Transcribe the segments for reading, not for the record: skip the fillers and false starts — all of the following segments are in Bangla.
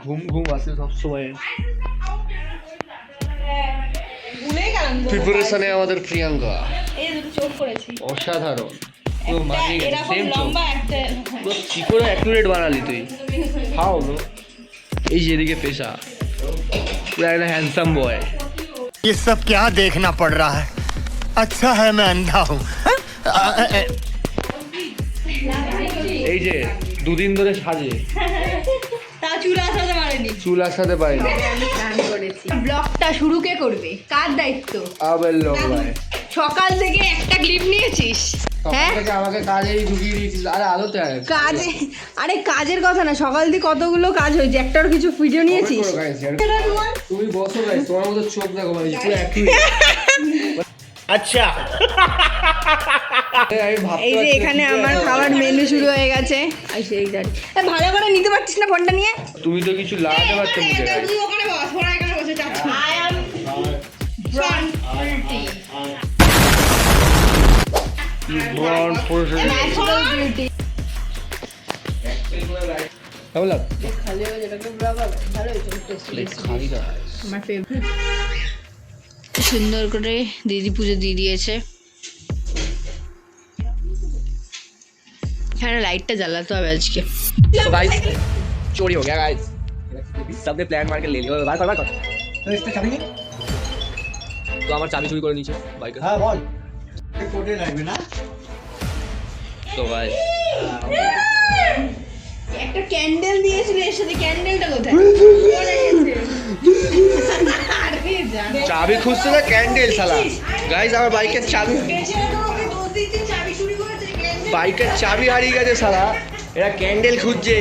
ঘুম ঘুম আসে সবসময়। প্রিপারেশনে আমাদের প্রিয়াঙ্কা অসাধারণ। কি করে অ্যাকুরেট বানালি তুই? হাও এই যেদিকে পেশা পুরো একটা হ্যান্ডসাম বয়। ये सब क्या देखना पड़ रहा है? अच्छा है मैं अंधा हूँ। এই যে দুদিন ধরে সাজে চুল আসাতে পারেনি। ব্লগটা শুরু কে করবে? কার দায়িত্ব? আবেল লোক ভাই সকাল থেকে একটা ক্লিপ নিয়েছিস? হ্যাঁ আমাকে কাজেই ঢুকিয়ে দিয়েছিস। আরে আলোতে কাজে, আরে কাজের কথা না, সকাল থেকে কতগুলো কাজ হয়েছে, একটার কিছু ভিডিও নিয়েছিস? তুমি বসো ভাই, তোমার মতো চোখ দেখো ভাই পুরো একই। अच्छा এই যে এখানে আমার খাবার মেনু শুরু হয়ে গেছে। আর সেই গাড়ি ভালো করে নিতে পারছিস না ফোনটা নিয়ে? তুমি তো কিছু লাগাতে পারছো মুখে। তুই ওখানে বস, ওরা এখানে বসে যাচ্ছে। I am born force natural beauty. কেমন লাগ? খালি হয়ে যেটা ভালো হয়েছে, খাই না আমার ফেভারিট। সুন্দর করে দিদি পুজো দিয়ে দিয়েছে। হ্যাঁ লাইটটা জ্বালাতে হবে আজকে। तो गाइस चोरी हो गया गाइस, सबने प्लान मार के ले लिया। बात कर तो इसका चाबी नहीं, तो हमार चाबी चोरी করে নিচে বাইক। हाँ बोल फोटो লাগবে না तो गाइस একটা ক্যান্ডেল দিয়েছিল, এর সাথে ক্যান্ডেলটা কোথায়? আরে জান চাবি খুঁজছে না ক্যান্ডেল শালা। গাইস আমার বাইকের চাবি, বাইকের চাবি হারিয়ে গেছে শালা, এরা ক্যান্ডেল খুঁজছে।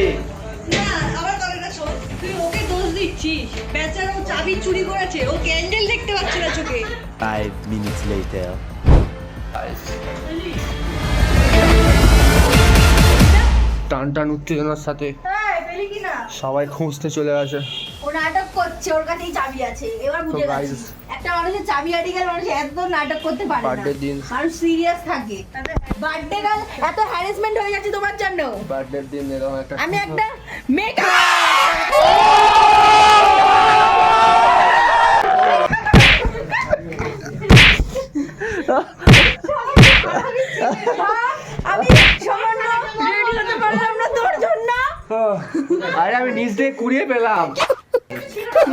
Five minutes later. টান টান উত্তেজনার সাথে সবাই খুঁজতে চলে গেছে। ও নাটক করছে, ওর কাছেই চাবি আছে। এবার বুঝে গেছি একটা মানুষের চাবি হারিয়ে গেলে মানুষ এত নাটক করতে পারে না। বার্থডে দিন মানুষ সিরিয়াস থাকে। বার্থডে গাল এত হ্যারাসমেন্ট হয়ে যাচ্ছে তোমার জন্য। বার্থডে দিন এরকম একটা আমি একটা মেকআপ আমি সামান্য রেডি হতে পারলাম না তোর জন্য। আরে আমি নিজ দিয়ে কুড়িয়ে পেলাম।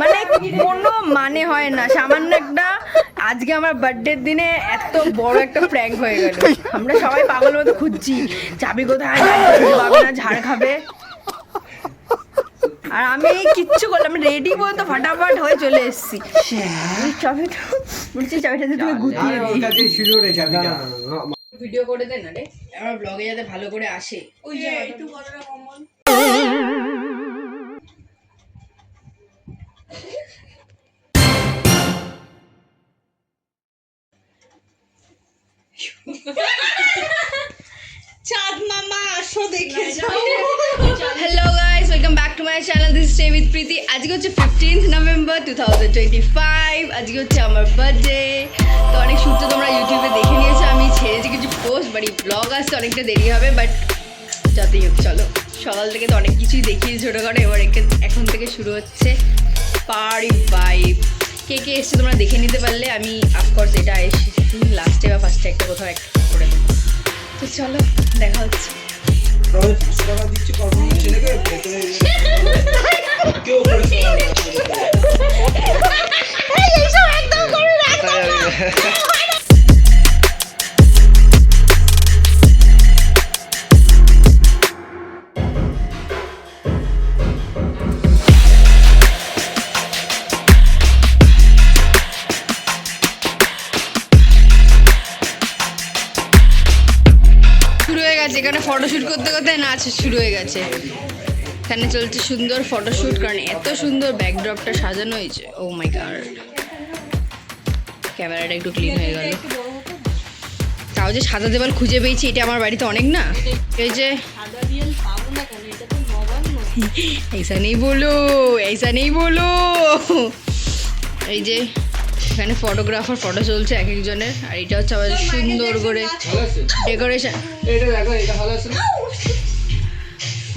মানে কোনো মানে হয় না, সামান্য একটা আজকে আমার বার্থডের দিনে এত বড় একটা প্র্যাঙ্ক হয়ে গেল। আমরা সবাই পাগল মতো খুঁজছি চাবি কোথায়, পাবে না, ঝাড় খাবে। আর আমি কিচ্ছু করলাম রেডি পর্যন্ত ফাটাফাট হয়ে চলে এসেছি। চাবিটা বলছি চাবিটা তুমি গুটিয়ে ভিডিও করে দে না রে, আমার ব্লগে যাতে ভালো করে আসে। ওই যে একটু কথাটা কমন। চাঁদ মামা আসো দেখে যাও। Hello guys, welcome back to my channel, this stay with Preeti. আজকে হচ্ছে 15th নভেম্বর 2025। আজকে হচ্ছে আমার বার্থডে। তো অনেক সূত্র তোমরা ইউটিউবে দেখে নিয়েছো, আমি ছেড়েছি কিছু পোস্ট, বাট এই ব্লগ আসতে অনেকটা দেরি হবে। বাট যতই হোক চলো, সকাল থেকে তো অনেক কিছুই দেখিয়েছি ছোটোখাটো। এবার এখন থেকে শুরু হচ্ছে পার্টি ভাইব। কে কে এসছে তোমরা দেখে নিতে পারলে। আমি অফকোর্স এটা এসেছি লাস্টে বা ফার্স্টে একটা কোথাও একটা করে দেবো। তো চলো দেখা হচ্ছে। এখানে ফটোশুট করতে করতে নাচ শুরু হয়ে গেছে। এখানে চলছে সুন্দর ফটোশুট, কারণ এত সুন্দর ব্যাকড্রপটা সাজানো হয়েছে। ও মাই গড, ক্যামেরাটা একটু ক্লিন হয়ে গেল। তাও যে সাদা দেওয়াল খুঁজে পেয়েছি, এটা আমার বাড়িতে অনেক না। এই যে ऐसा नहीं बोलो, ऐसा नहीं बोलो। এই যে এখানে ফটোগ্রাফার ফটো চলছে এক একজনের। আর এটা হচ্ছে আবার সুন্দর করে ডেকোরেশন।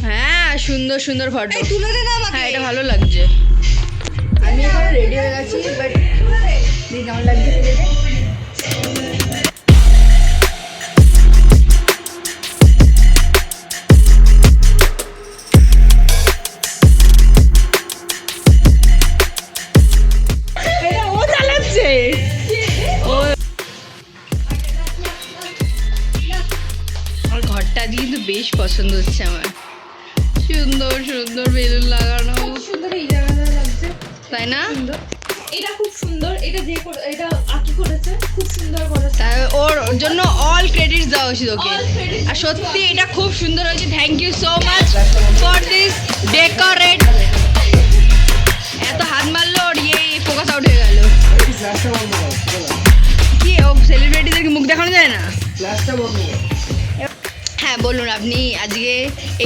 হ্যাঁ সুন্দর সুন্দর ফটো তুলে দে না আমাকে। হ্যাঁ এটা ভালো লাগছে। আমি এখন রেডি হয়ে গেছি, বাট কেমন লাগছে এটা ও চালাচ্ছে। ও আর ঘরটা দিয়ে কিন্তু বেশ পছন্দ হচ্ছে আমার। সুন্দর সুন্দর বেলুন লাগানো, সুন্দর এই জায়গাটা লাগছে, তাই না? সুন্দর। এটা খুব সুন্দর, এটা এটা আঁকি করেছে, খুব সুন্দর করেছে। তাই ওর জন্য অল ক্রেডিট দেওয়া উচিত ওকে। All credit। আর সত্যি এটা খুব সুন্দর হয়েছে। Thank you so much for this decorate. এত হাত মারলো ওর ফোকাস আউট হয়ে গেল। কি ও সেলিব্রিটিদেরকে মুখ দেখানো যায় না? হ্যাঁ বলুন, আপনি আজকে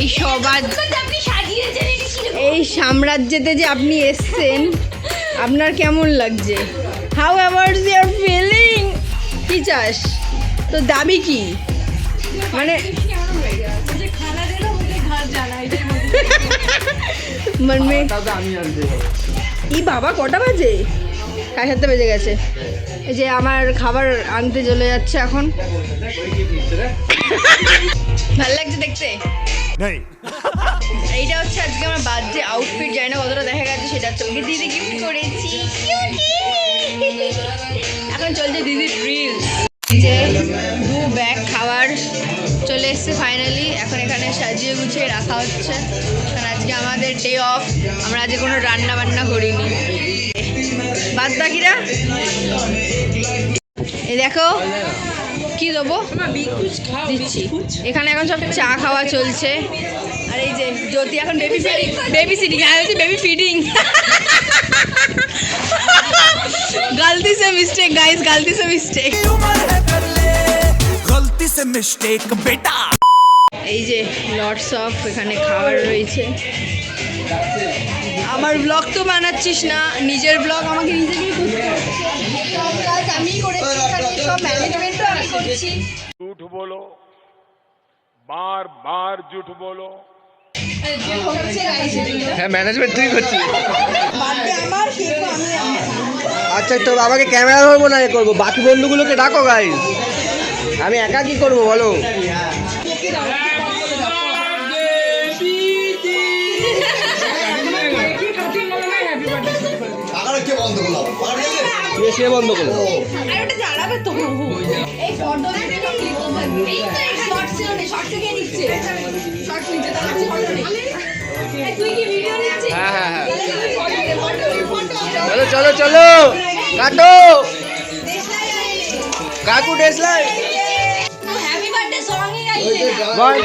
এই সবার আপনি সাজিয়েছেন, এটা কি এই সাম্রাজ্যেতে যে আপনি এসছেন, আপনার কেমন লাগছে? How ever you're feeling? কি চাস? তো দাবি কি? মানে কেমন হয়ে গেছে? মুঝে খানা দে না, মুঝে ঘর জানা, এটাই বলতে। মানে ই বাবা কটা বাজে? 7:30 বেজে গেছে। এই যে আমার খাবার আনতে চলে যাচ্ছে এখন। ভালো লাগছে দেখতে। नहीं এইটা হচ্ছে আজকে আমার বার্থডে আউটফিট। জানি না কতটা দেখা গেছে, সেটা হচ্ছে ওকে দিদি গিফট করেছি। এখন চলছে দিদির রিলস। যে 2 ব্যাগ খাবার চলে এসছে ফাইনালি। এখন এখানে সাজিয়ে গুছিয়ে রাখা হচ্ছে, কারণ আজকে আমাদের ডে অফ। আমরা আজকে কোনো রান্না বান্না করিনি। বাদ বাকিরা এই দেখো কি দেবো দিচ্ছি। এখানে এখন সব চা খাওয়া চলছে। আর এই যে জ্যোতি এখন বেবি সিটিং। আমি হচ্ছে বেবি ফিডিং। गलती से मिस्टेक गाइस, गलती से मिस्टेक। गलती से मिस्टेक बेटा। এই যে লটস অফ এখানে খাবার রয়েছে। আমার ব্লগ তো বানাচ্ছিস না, নিজের ব্লগ আমাকে নিজেকেই করতে হচ্ছে। আমি করেছি, সব ম্যানেজমেন্টও আমি করছি। झूठ बोलो, बार बार झूठ बोलो। হ্যাঁ ম্যানেজমেন্ট তুই করছিস। আমার কেক আমি আচ্ছা তো আমাকে ক্যামেরা ধরবো না এ করবো, বাকি বন্ধুগুলোকে ডাকো গাইস। আমি একা কি করবো বলো? সে বন্ধ করলো। আর ওটা জ্বালাবে তো। এই ফটো এই তো এই শর্টসেও নেই, শর্টসে কে নিচ্ছে? শর্টস নিচ্ছে, তার কাছে ফটো নেই। এই তুই কি ভিডিও নিচ্ছিস? হ্যাঁ হ্যাঁ হ্যাঁ ফটো চলো চলো চলো কাটো কাকু ডেসলাই হ্যাপি বার্থডে সং ই গাইছে না। বল।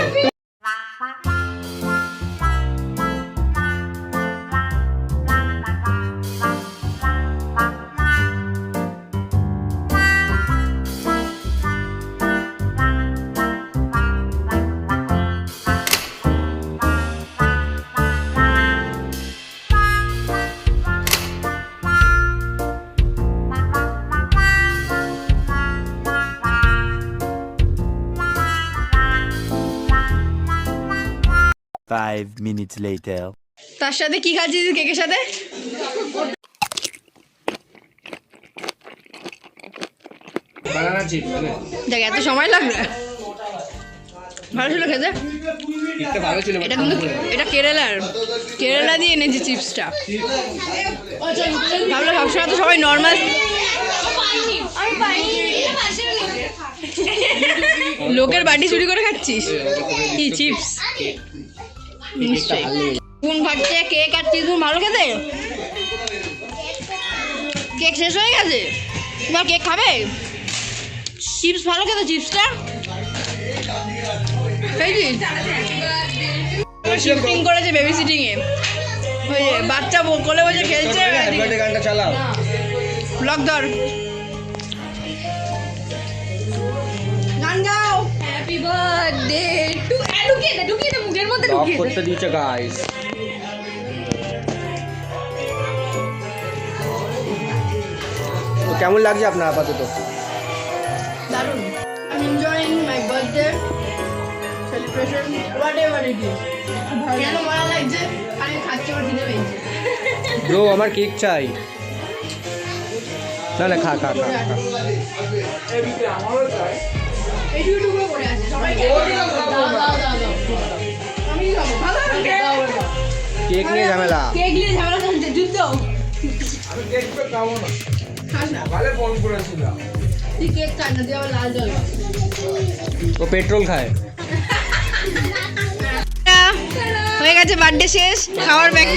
Five minutes later. তার সাথে কি খাচ্ছিস কেকের সাথে? বানানা চিপস দেখ এত সময় লাগবে। ভালো ছিল খেতে। এটা ভালো ছিল। এটা কিন্তু এটা কেরালা দিয়ে এনেছি চিপসটা। ভাবলো সবসময় তো সবাই নর্মাল আমি পাইনি। লোকের বাড়ি চুরি করে খাচ্ছিস কি চিপস? নিশ্চয়ই কোন খাচ্ছে কেক আর চিপস ভালো খেতে। কেক শেষ হয়ে গেছে, এবার কেক খাবে? চিপস ভালো খেতে, চিপসটা শিফটিং করেছে বেবি সিটিং এ। ওই যে বাচ্চা কোলে বসে খেলছে। গানটা চালাও। ব্লগ ধর, গান গাও। হ্যাপি বার্থডে টু ঢুকিয়ে দে মুখের মধ্যে অফ ঢুকিয়ে দে। করতে দিয়েছে গাইস। তো কেমন লাগছে আপনার আপাতত? দারুণ। I'm enjoying my birthday depression what ever it is কেন মারা লাগছে আমি খাচ্ছি আমার খিদে পেয়েছে ব্রো আমার কেক চাই না না খা খা খা খা। এই টুকরো পড়ে আছে সবাই দাও আমি খাবো ভালো কেক নিয়ে ঝামেলা কেক নিয়ে ঝামেলা চলছে যুদ্ধ তুই কেক খাই না তুই আবার লাল জল ও পেট্রোল খায় হয়ে গেছে বার্থডে শেষ খাওয়ার ব্যাগ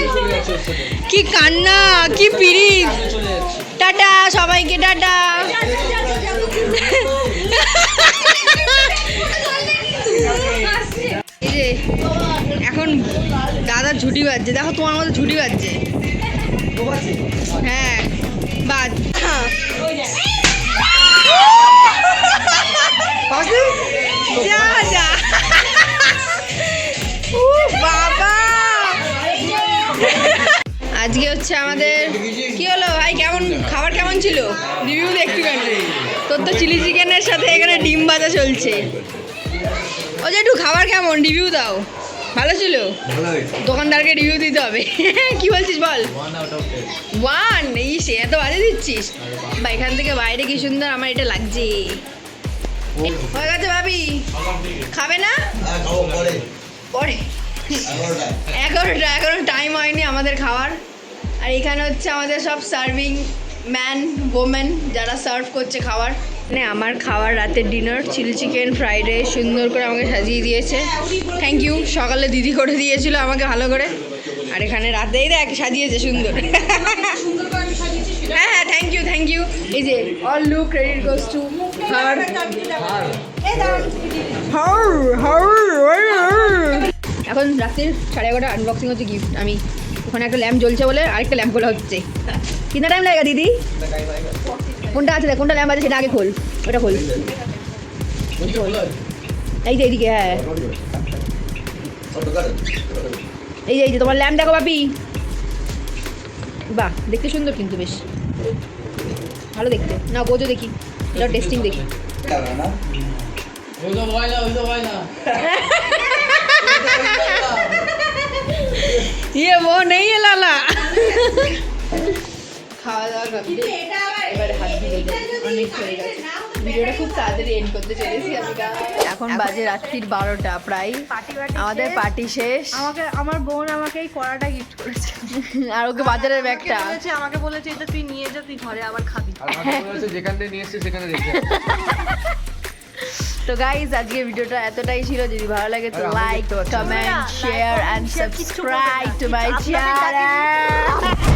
কি কান্না কি পিরিত টাটা সবাইকে টাটা এই যে এখন দাদার ঝুটি বাজছে দেখো তোমার মতো ঝুটি বাজছে হ্যাঁ বাজ যা যা বাবা আজকে হচ্ছে আমাদের কি হলো ভাই কেমন খাবার কেমন ছিল রিভিউ দে একটুখানি তোর তো চিলি চিকেনের সাথে এখানে ডিম ভাজা চলছে ও যে একটু খাবার কেমন রিভিউ দাও ভালো ছিল দোকানদারকে রিভিউ দিতে হবে কি বলছিস বল 1 এই সে এত বাজে দিচ্ছিস বা এখান থেকে বাইরে কি সুন্দর আমার এটা লাগছে হয়ে গেছে ভাবি খাবে না পরে 11টা এখনো টাইম হয়নি আমাদের খাওয়ার আর এখানে হচ্ছে আমাদের সব সার্ভিং ম্যান ওমেন যারা সার্ভ করছে খাবার মানে আমার খাওয়ার রাতের dinner chilli chicken fried rice সুন্দর করে আমাকে সাজিয়ে দিয়েছে থ্যাংক ইউ সকালে দিদি করে দিয়েছিল আমাকে ভালো করে আর এখানে রাতেই দেখ সাজিয়েছে সুন্দর হ্যাঁ হ্যাঁ থ্যাংক ইউ এই যে all look credit goes to her এখন রাত্রির 11:30 আনবক্সিং হচ্ছে গিফট আমি ওখানে একটা ল্যাম্প জ্বলছে বলে আরেকটা ল্যাম্প খোলা হচ্ছে কিतना টাইম লাগেगा দিদি কোনটা আছে দেখ কোনটা ল্যাম্প আছে সেটা আগে খোল ওটা খোল এই যে এইদিকে হ্যাঁ এই যে তোমার ল্যাম্প দেখো বাপি বাহ দেখতে সুন্দর কিন্তু বেশ ভালো দেখতে না বোঝো দেখি এটা টেস্টিং দেখি ये वो नहीं है लाला খাওয়া দাওয়া কমপ্লিট এবারে হাত ধুয়ে অনেক হয়ে গেছে ভিডিওটা খুব তাড়াতাড়ি এন্ড করতে চলেছি আমি এখন বাজে রাত্রির 12টা প্রায় আমাদের পার্টি শেষ আমার বোন আমাকে এই কড়াটা গিফট করেছে আর ওকে বাজারের ব্যাগটা আমাকে বলেছে এটা তুই নিয়ে যা তুই ঘরে আবার খাবি যেখান থেকে নিয়ে এসেছে সেখানে রেখে তো গাইজ আজকে ভিডিওটা এতটাই ছিল যদি ভালো লাগে তো like comment share and subscribe to my channel